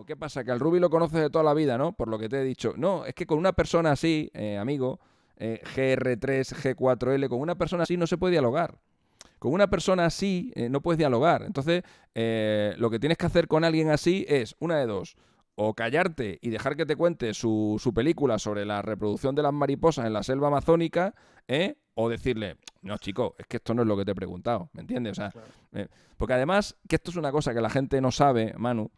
Bueno, ¿qué pasa? Que al Rubi lo conoces de toda la vida, ¿no? Por lo que te he dicho. No, es que con una persona así, amigo, GR3, G4L, con una persona así no se puede dialogar. Con una persona así no puedes dialogar. Entonces, lo que tienes que hacer con alguien así es una de dos. O callarte y dejar que te cuente su película sobre la reproducción de las mariposas en la selva amazónica, o decirle, no, chico, es que esto no es lo que te he preguntado, ¿me entiendes? O sea, Claro. porque además, que esto es una cosa que la gente no sabe, Manu,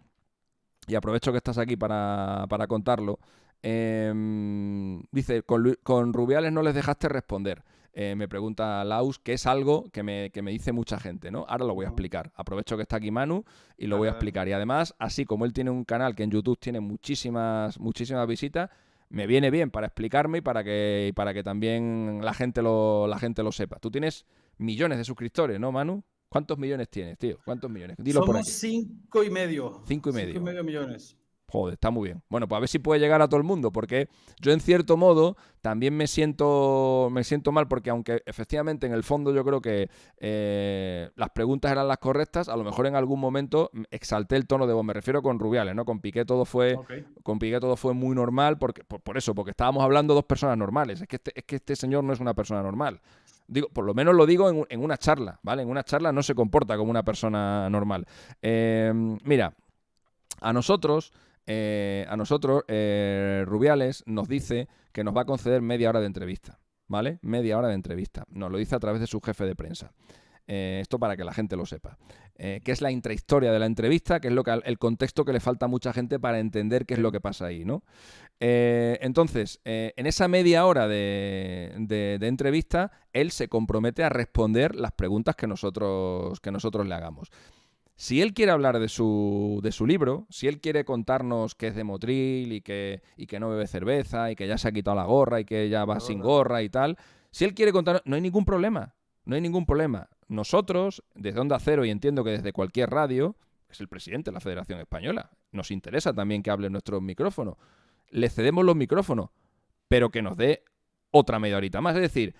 y aprovecho que estás aquí para contarlo. Dice, con Rubiales no les dejaste responder. Me pregunta Laus, que es algo que me dice mucha gente, ¿no? Ahora lo voy a Ujú. explicar. Aprovecho que está aquí Manu y lo voy Dale, a dale. explicar. Y además, así como él tiene un canal que en YouTube tiene muchísimas visitas, me viene bien para explicarme y para que también la gente lo sepa. Tú tienes millones de suscriptores, ¿no, Manu? ¿Cuántos millones tienes, tío? ¿Cuántos millones? Dilo por Somos aquí. 5,5. Cinco y Cinco y medio. medio millones. Joder, está muy bien. Bueno, pues a ver si puede llegar a todo el mundo, porque yo en cierto modo también me siento mal, porque aunque efectivamente en el fondo yo creo que las preguntas eran las correctas, a lo mejor en algún momento exalté el tono de voz. Me refiero con Rubiales, ¿no? Ok. Con Piqué todo fue muy normal, porque, por eso, porque estábamos hablando dos personas normales. Es que este señor no es una persona normal. Digo, por lo menos lo digo en una charla, ¿vale? En una charla no se comporta como una persona normal. Mira, a nosotros, Rubiales nos dice que nos va a conceder media hora de entrevista, ¿vale? Media hora de entrevista. Nos lo dice a través de su jefe de prensa. Esto para que la gente lo sepa. ¿Qué es la intrahistoria de la entrevista? Que es el contexto que le falta a mucha gente para entender qué es lo Ok. que pasa ahí, ¿no? Entonces, en esa media hora de entrevista, él se compromete a responder las preguntas que nosotros le hagamos. Si él quiere hablar de su libro, si él quiere contarnos que es de Motril y que no bebe cerveza y que ya se ha quitado la gorra y que ya va La sin gorra. gorra y tal, si él quiere contarnos, no hay ningún problema. No hay ningún problema. Nosotros, desde Onda Cero y entiendo que desde cualquier radio, es el presidente de la Federación Española. Nos interesa también que hable en nuestros micrófonos. Le cedemos los micrófonos, pero que nos dé otra media horita más. Es decir,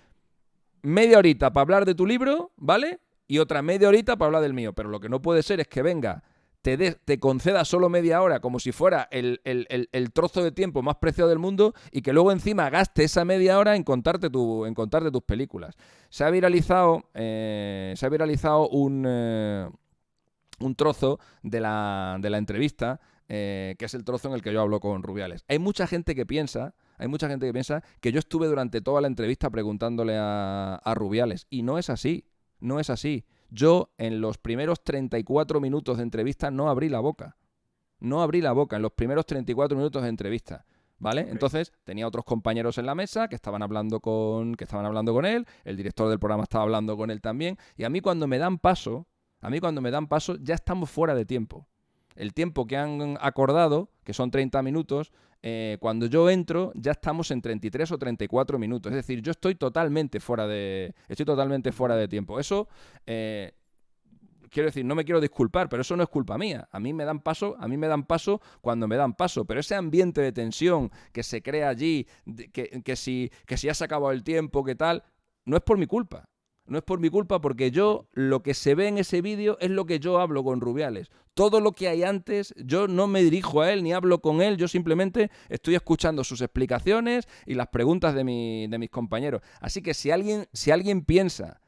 media horita para hablar de tu libro, ¿vale? Y otra media horita para hablar del mío. Pero lo que no puede ser es que venga, te conceda solo media hora como si fuera el trozo de tiempo más preciado del mundo y que luego encima gaste esa media hora en contarte tus películas. Se ha viralizado un trozo de la entrevista, que es el trozo en el que yo hablo con Rubiales. Hay mucha gente que piensa que yo estuve durante toda la entrevista preguntándole a Rubiales, y no es así, no es así. Yo en los primeros 34 minutos de entrevista no abrí la boca. No abrí la boca en los primeros 34 minutos de entrevista. ¿Vale? Ok. Entonces tenía otros compañeros en la mesa que estaban hablando con él, el director del programa estaba hablando con él también, y a mí cuando me dan paso ya estamos fuera de tiempo. El tiempo que han acordado, que son 30 minutos, cuando yo entro ya estamos en 33 o 34 minutos. Es decir, yo estoy totalmente fuera de tiempo. Eso, quiero decir, no me quiero disculpar, pero eso no es culpa mía. A mí me dan paso cuando me dan paso, pero ese ambiente de tensión que se crea allí, que si ya se ha acabado el tiempo, que tal, no es por mi culpa. No es por mi culpa, porque yo, lo que se ve en ese vídeo es lo que yo hablo con Rubiales. Todo lo que hay antes, yo no me dirijo a él ni hablo con él, yo simplemente estoy escuchando sus explicaciones y las preguntas de mis compañeros. Así que si alguien piensa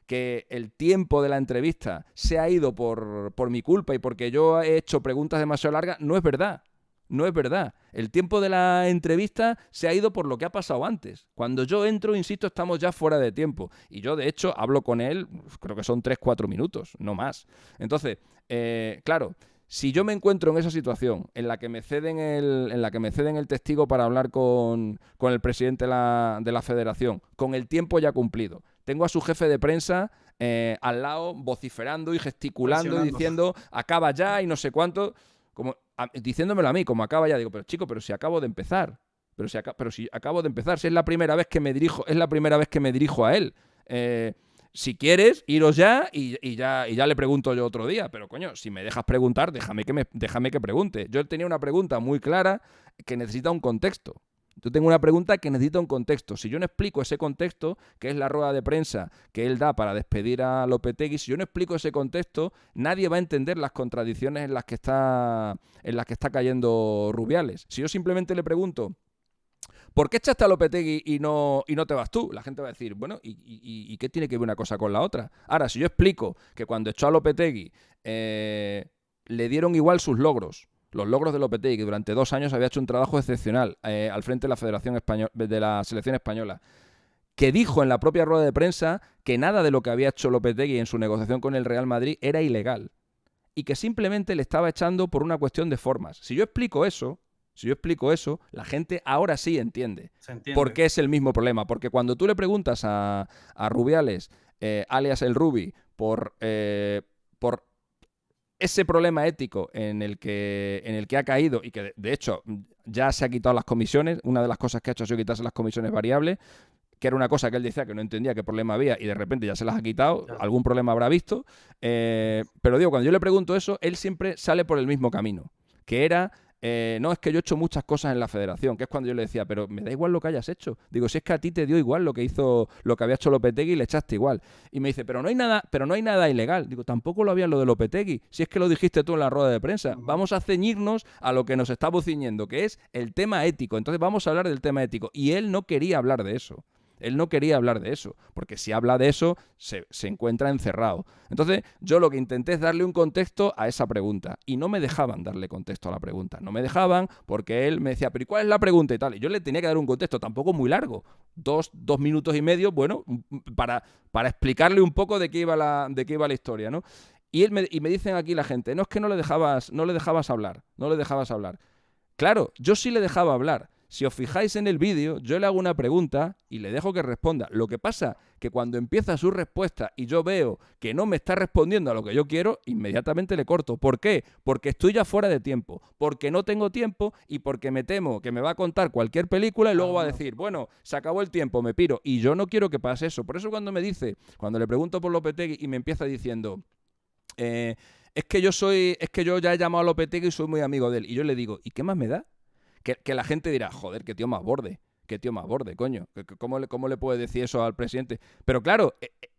que el tiempo de la entrevista se ha ido por mi culpa y porque yo he hecho preguntas demasiado largas, no es verdad. No es verdad. El tiempo de la entrevista se ha ido por lo que ha pasado antes. Cuando yo entro, insisto, estamos ya fuera de tiempo. Y yo, de hecho, hablo con él, creo que son 3 4 minutos, no más. Entonces, claro, si yo me encuentro en esa situación en la que me ceden el testigo para hablar con el presidente de la federación, con el tiempo ya cumplido, tengo a su jefe de prensa al lado vociferando y gesticulando y Presionando. diciendo acaba ya y no sé cuánto, diciéndomelo a mí, como acaba ya. Digo, pero chico, pero si acabo de empezar. Pero si acabo de empezar, si es la primera vez que me dirijo a él. Si quieres, iros ya y ya le pregunto yo otro día. Pero coño, si me dejas preguntar, déjame que pregunte. Yo tenía una pregunta muy clara que necesita un contexto. Yo tengo una pregunta que necesita un contexto. Si yo no explico ese contexto, que es la rueda de prensa que él da para despedir a Lopetegui, si yo no explico ese contexto, nadie va a entender las contradicciones en las que está cayendo Rubiales. Si yo simplemente le pregunto, ¿por qué echaste a Lopetegui y no te vas tú? La gente va a decir, bueno, ¿y qué tiene que ver una cosa con la otra? Ahora, si yo explico que cuando echó a Lopetegui le dieron igual sus logros, los logros de Lopetegui, que durante 2 años había hecho un trabajo excepcional al frente de la Federación Española, de la Selección Española, que dijo en la propia rueda de prensa que nada de lo que había hecho Lopetegui en su negociación con el Real Madrid era ilegal y que simplemente le estaba echando por una cuestión de formas. Si yo explico eso, la gente ahora sí entiende. Se entiende. Por qué es el mismo problema. Porque cuando tú le preguntas a Rubiales, alias el Rubi, por ese problema ético en el que ha caído y que de hecho ya se ha quitado las comisiones, una de las cosas que ha hecho ha sido quitarse las comisiones variables, que era una cosa que él decía que no entendía qué problema había y de repente ya se las ha quitado, algún problema habrá visto, pero digo, cuando yo le pregunto eso, él siempre sale por el mismo camino, que era, no, es que yo he hecho muchas cosas en la federación, que es cuando yo le decía, pero me da igual lo que hayas hecho. Digo, si es que a ti te dio igual lo que había hecho Lopetegui y le echaste igual. Y me dice, pero no hay nada ilegal. Digo, tampoco lo había lo de Lopetegui, si es que lo dijiste tú en la rueda de prensa. Vamos a ceñirnos a lo que nos estamos ciñendo, que es el tema ético. Entonces vamos a hablar del tema ético. Y él no quería hablar de eso. Él no quería hablar de eso, porque si habla de eso, se encuentra encerrado. Entonces, yo lo que intenté es darle un contexto a esa pregunta, y no me dejaban darle contexto a la pregunta. No me dejaban porque él me decía, pero ¿y cuál es la pregunta? Y tal. Y yo le tenía que dar un contexto, tampoco muy largo, 2 minutos y medio, bueno, para explicarle un poco de qué iba la historia, ¿no? Y me dicen aquí la gente, no, es que no le dejabas hablar. Claro, yo sí le dejaba hablar. Si os fijáis en el vídeo, yo le hago una pregunta y le dejo que responda. Lo que pasa que cuando empieza su respuesta y yo veo que no me está respondiendo a lo que yo quiero, inmediatamente le corto. ¿Por qué? Porque estoy ya fuera de tiempo, porque no tengo tiempo y porque me temo que me va a contar cualquier película y luego va a decir, bueno, se acabó el tiempo, me piro. Y yo no quiero que pase eso. Por eso cuando le pregunto por Lopetegui y me empieza diciendo... es que yo ya he llamado a Lopetegui y soy muy amigo de él. Y yo le digo, ¿y qué más me da? Que la gente dirá, joder, qué tío más borde, coño. ¿Cómo le puede decir eso al presidente? Pero claro,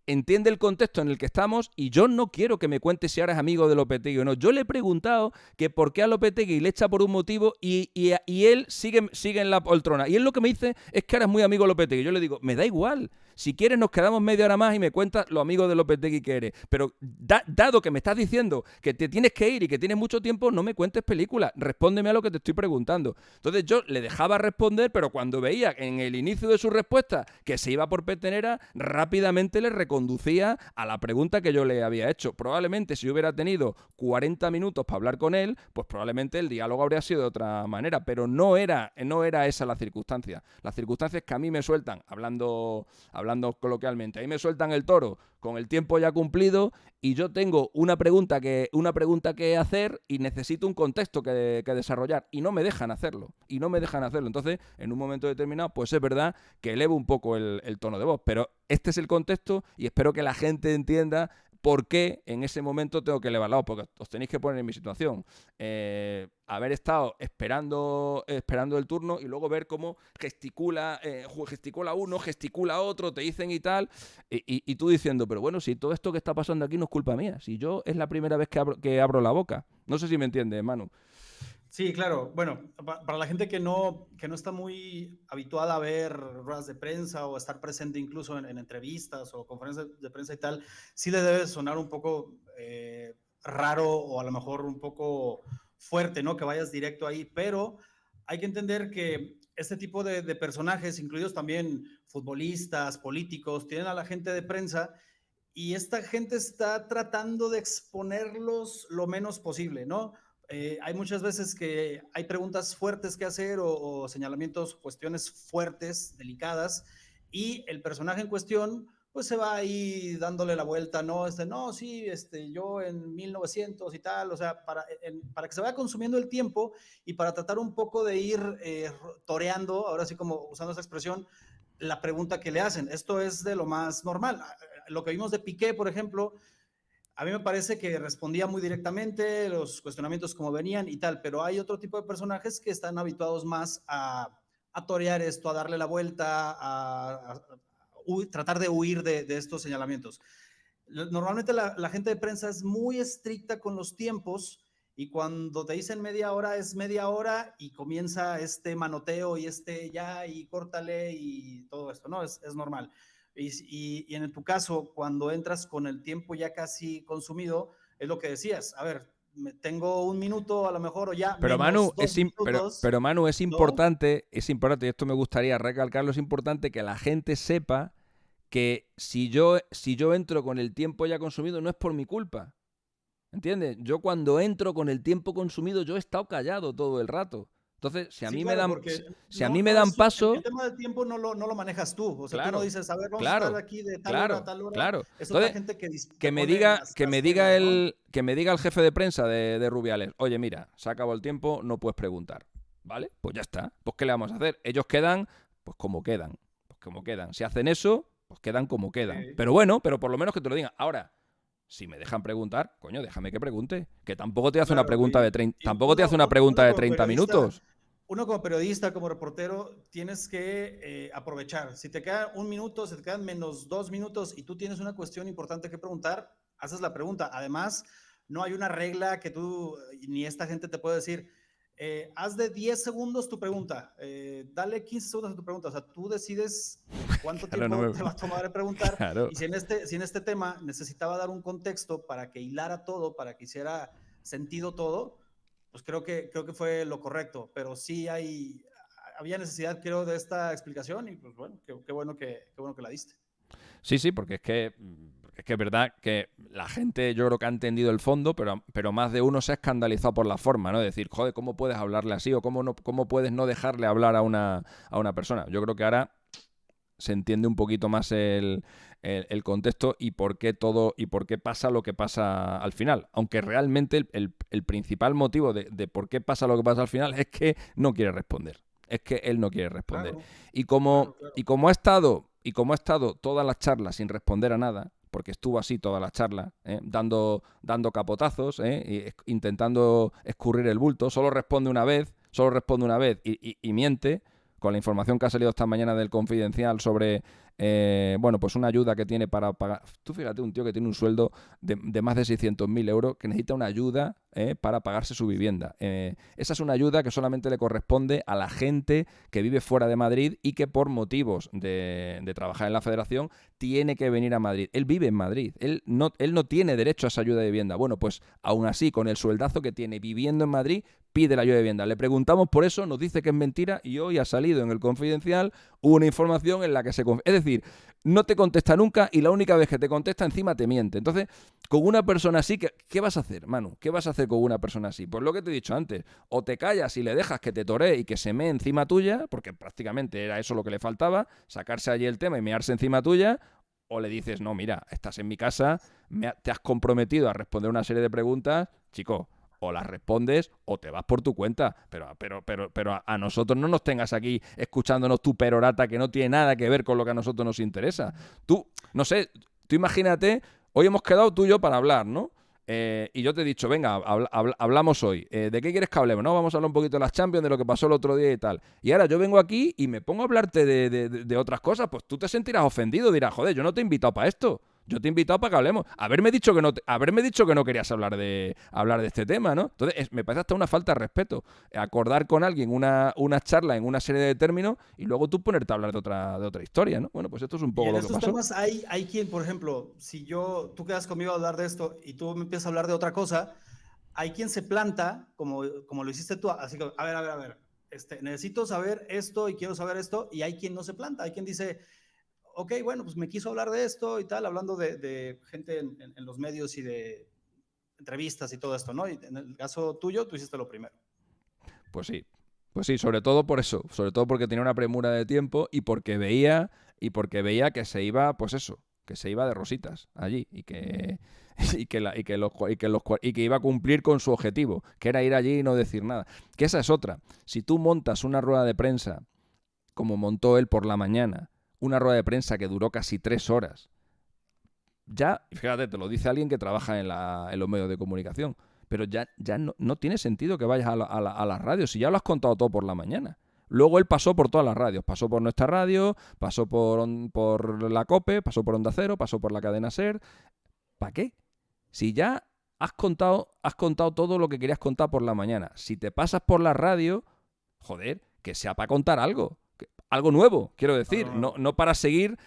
entiende el contexto en el que estamos y yo no quiero que me cuente si ahora es amigo de Lopetegui o no. Yo le he preguntado que por qué a Lopetegui le echa por un motivo y él sigue en la poltrona. Y él lo que me dice es que ahora es muy amigo de Lopetegui. Yo le digo, me da igual. Si quieres nos quedamos media hora más y me cuentas lo amigo de Lopetegui que eres. Pero dado que me estás diciendo que te tienes que ir y que tienes mucho tiempo, no me cuentes películas. Respóndeme a lo que te estoy preguntando. Entonces yo le dejaba responder, pero cuando veía en el inicio de su respuesta que se iba por petenera, rápidamente le reconducía a la pregunta que yo le había hecho. Probablemente si yo hubiera tenido 40 minutos para hablar con él, pues probablemente el diálogo habría sido de otra manera. Pero no era esa la circunstancia. La circunstancia es que a mí me sueltan, hablando coloquialmente, ahí me sueltan el toro con el tiempo ya cumplido y yo tengo una pregunta que hacer y necesito un contexto que desarrollar y no me dejan hacerlo. Entonces, en un momento determinado, pues es verdad que elevo un poco el tono de voz, pero este es el contexto y espero que la gente entienda por qué en ese momento tengo que elevar la voz, porque os tenéis que poner en mi situación. Haber estado esperando el turno y luego ver cómo gesticula uno, gesticula otro, te dicen y tal, y tú diciendo, pero bueno, si todo esto que está pasando aquí no es culpa mía, si yo es la primera vez que abro la boca. No sé si me entiendes, Manu. Sí, claro. Bueno, para la gente que no está muy habituada a ver ruedas de prensa o a estar presente incluso en entrevistas o conferencias de prensa y tal, sí le debe sonar un poco raro o a lo mejor un poco fuerte, ¿no? Que vayas directo ahí, pero hay que entender que este tipo de personajes, incluidos también futbolistas, políticos, tienen a la gente de prensa y esta gente está tratando de exponerlos lo menos posible, ¿no? Hay muchas veces que hay preguntas fuertes que hacer o señalamientos, cuestiones fuertes, delicadas, y el personaje en cuestión pues se va ahí dándole la vuelta, ¿no? No, sí, yo en 1900 y tal, o sea, para que se vaya consumiendo el tiempo y para tratar un poco de ir toreando, ahora sí como usando esa expresión, la pregunta que le hacen. Esto es de lo más normal. Lo que vimos de Piqué, por ejemplo, a mí me parece que respondía muy directamente, los cuestionamientos como venían y tal, pero hay otro tipo de personajes que están habituados más a a torear esto, a darle la vuelta, tratar de huir de estos señalamientos. Normalmente la gente de prensa es muy estricta con los tiempos y cuando te dicen media hora es media hora y comienza este manoteo y ya y córtale y todo esto, ¿no? Es normal. Y en tu caso, cuando entras con el tiempo ya casi consumido, es lo que decías, a ver, tengo un minuto a lo mejor o ya Pero Manu, menos 2 minutos, pero Manu, es ¿no? importante, y esto me gustaría recalcarlo, es importante que la gente sepa que si yo entro con el tiempo ya consumido no es por mi culpa. ¿Entiendes? Yo cuando entro con el tiempo consumido, yo he estado callado todo el rato. Entonces, Sí, claro, porque si a mí me dan el paso, tema del tiempo no lo manejas tú. O sea, tú no claro, dices, a ver, vamos a estar claro, aquí de tal hora a claro, tal hora. claro. Es otra Entonces, gente que pone las reglas, ¿no? que me diga el jefe de prensa de Rubiales, oye, mira, se acabó el tiempo, no puedes preguntar. ¿Vale? Pues ya está. Pues ¿qué le vamos a hacer? Ellos quedan, pues como quedan. Pues como quedan. Si hacen eso, pues quedan como quedan. Sí, Pero bueno, pero por lo menos que te lo digan. Ahora, si me dejan preguntar, coño, déjame que pregunte. Que tampoco te hace una claro. pregunta de 30, Y tampoco te hace una pregunta de como 30 periodista, minutos. como reportero, tienes que aprovechar. Si te queda un minuto, si te quedan menos 2 minutos y tú tienes una cuestión importante que preguntar, haces la pregunta. Además, no hay una regla que tú ni esta gente te puede decir. Haz de 10 segundos tu pregunta, dale 15 segundos a tu pregunta, o sea, tú decides cuánto Claro, no tiempo me... te va a tomar de preguntar Claro. y si en este tema necesitaba dar un contexto para que hilara todo, para que hiciera sentido todo, pues creo que fue lo correcto, pero sí había necesidad, creo, de esta explicación y pues bueno, qué bueno que la diste. Sí, sí, porque es que es verdad que la gente yo creo que ha entendido el fondo, pero más de uno se ha escandalizado por la forma, ¿no? De decir, joder, ¿cómo puedes hablarle así? O cómo puedes no dejarle hablar a una persona. Yo creo que ahora se entiende un poquito más el contexto y por qué todo y por qué pasa lo que pasa al final. Aunque realmente el principal motivo de por qué pasa lo que pasa al final es que no quiere responder. Es que él no quiere responder. Claro, Y claro, claro. como ha estado todas las charlas sin responder a nada, porque estuvo así toda la charla, dando capotazos, intentando escurrir el bulto, solo responde una vez y miente, con la información que ha salido esta mañana del Confidencial sobre bueno, pues una ayuda que tiene para pagar. Tú fíjate, un tío que tiene un sueldo de más de 600.000 euros que necesita una ayuda para pagarse su vivienda. Esa es una ayuda que solamente le corresponde a la gente que vive fuera de Madrid y que por motivos de trabajar en la Federación tiene que venir a Madrid. Él vive en Madrid, él no tiene derecho a esa ayuda de vivienda. Bueno, pues aún así, con el sueldazo que tiene viviendo en Madrid, pide la ayuda de vivienda. Le preguntamos por eso, nos dice que es mentira y hoy ha salido en el Confidencial una información en la que se... Es decir, no te contesta nunca y la única vez que te contesta encima te miente. Entonces, con una persona así, ¿qué vas a hacer, Manu? ¿Qué vas a hacer con una persona así? Pues lo que te he dicho antes, o te callas y le dejas que te toree y que se mee encima tuya, porque prácticamente era eso lo que le faltaba, sacarse allí el tema y mearse encima tuya, o le dices, no, mira, estás en mi casa, te has comprometido a responder una serie de preguntas, chico, o las respondes o te vas por tu cuenta. Pero a nosotros no nos tengas aquí escuchándonos tu perorata que no tiene nada que ver con lo que a nosotros nos interesa. Tú, no sé, tú imagínate, hoy hemos quedado tú y yo para hablar, ¿no? Y yo te he dicho, venga, hablamos hoy. ¿De qué quieres que hablemos? ¿No? Vamos a hablar un poquito de las Champions, de lo que pasó el otro día y tal. Y ahora yo vengo aquí y me pongo a hablarte de otras cosas, pues tú te sentirás ofendido, dirás, joder, yo no te he invitado para esto. Yo te he invitado para que hablemos. Haberme dicho que no querías hablar de este tema, ¿no? Entonces, me parece hasta una falta de respeto. Acordar con alguien una charla en una serie de términos y luego tú ponerte a hablar de otra historia, ¿no? Bueno, pues esto es un Y poco en lo que estos pasó. temas hay quien, por ejemplo, si tú quedas conmigo a hablar de esto y tú me empiezas a hablar de otra cosa, hay quien se planta, como lo hiciste tú, así que, a ver, necesito saber esto y quiero saber esto, y hay quien no se planta, hay quien dice, ok, bueno, pues me quiso hablar de esto y tal, hablando de gente en los medios y de entrevistas y todo esto, ¿no? Y en el caso tuyo, tú hiciste lo primero. Pues sí. Pues sí, sobre todo por eso. Sobre todo porque tenía una premura de tiempo y porque veía que se iba, pues eso, que se iba de rositas allí y que y que iba a cumplir con su objetivo, que era ir allí y no decir nada. Que esa es otra. Si tú montas una rueda de prensa como montó él por la mañana, una rueda de prensa que duró casi 3 horas, ya, fíjate, te lo dice alguien que trabaja en los medios de comunicación, pero ya no tiene sentido que vayas a la radio, si ya lo has contado todo por la mañana. Luego él pasó por todas las radios, pasó por nuestra radio, pasó por la COPE, pasó por Onda Cero, pasó por la cadena SER. ¿Para qué? Si ya has contado todo lo que querías contar por la mañana. Si te pasas por la radio, joder, que sea para contar algo. Algo nuevo, quiero decir. No para seguir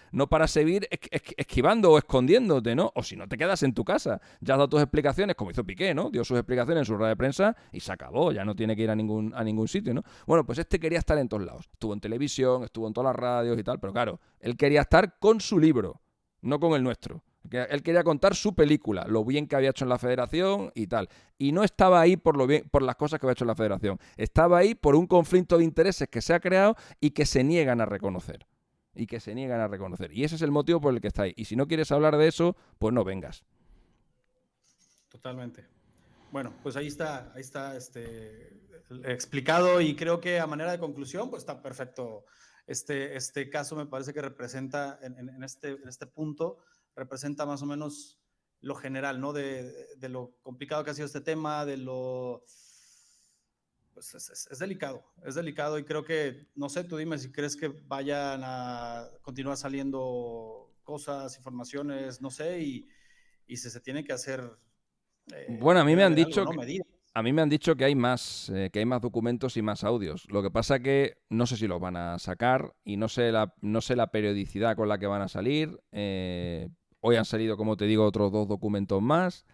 esquivando o escondiéndote, ¿no? O si no, te quedas en tu casa. Ya has dado tus explicaciones, como hizo Piqué, ¿no? Dio sus explicaciones en su rueda de prensa y se acabó. Ya no tiene que ir a ningún sitio, ¿no? Bueno, pues este quería estar en todos lados. Estuvo en televisión, estuvo en todas las radios y tal, pero claro, él quería estar con su libro, no con el nuestro. Él quería contar su película, lo bien que había hecho en la federación y tal. Y no estaba ahí por las cosas que había hecho en la federación. Estaba ahí por un conflicto de intereses que se ha creado y que se niegan a reconocer. Y ese es el motivo por el que está ahí. Y si no quieres hablar de eso, pues no vengas. Totalmente. Bueno, pues ahí está explicado, y creo que a manera de conclusión, pues está perfecto. Este caso me parece que representa en este punto, representa más o menos lo general, ¿no? De lo complicado que ha sido este tema, de lo... Pues es delicado, y creo que, no sé, tú dime si crees que vayan a continuar saliendo cosas, informaciones, no sé, y si se tiene que hacer... Bueno, a mí me han dicho algo, ¿no? Medidas. A mí me han dicho que hay más documentos y más audios. Lo que pasa que no sé si los van a sacar y no sé la periodicidad con la que van a salir. Hoy han salido, como te digo, otros 2 documentos más.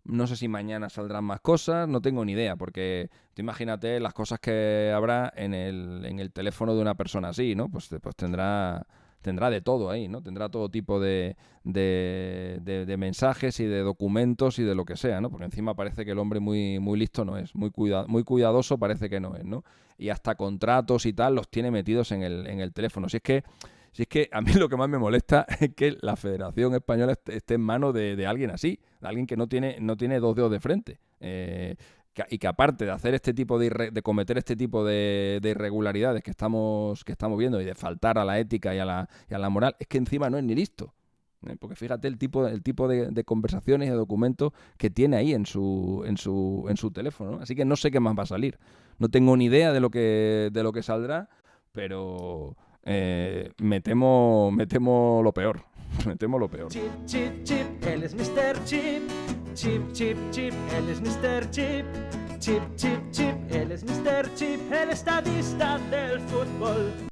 No sé si mañana saldrán más cosas, no tengo ni idea, porque tú imagínate las cosas que habrá en el teléfono de una persona así, ¿no? Pues tendrá de todo ahí, ¿no? Tendrá todo tipo de mensajes y de documentos y de lo que sea, ¿no? Porque encima parece que el hombre muy listo no es, muy cuidadoso parece que no es, ¿no? Y hasta contratos y tal los tiene metidos en el teléfono. Si es que a mí lo que más me molesta es que la Federación Española esté en manos de alguien así, de alguien que no tiene 2 dedos de frente. Y que aparte de hacer de cometer este tipo de irregularidades que estamos viendo y de faltar a la ética y a la moral, es que encima no es ni listo. Porque fíjate el tipo de conversaciones y de documentos que tiene ahí en su teléfono, ¿no? Así que no sé qué más va a salir. No tengo ni idea de lo que saldrá, pero me temo lo peor. Me temo lo peor. Chip, chip, chip, él es Mr. Chip. Chip, chip, chip, él es Mr. Chip. Chip, chip, chip, él es Mr. Chip, el estadista del fútbol.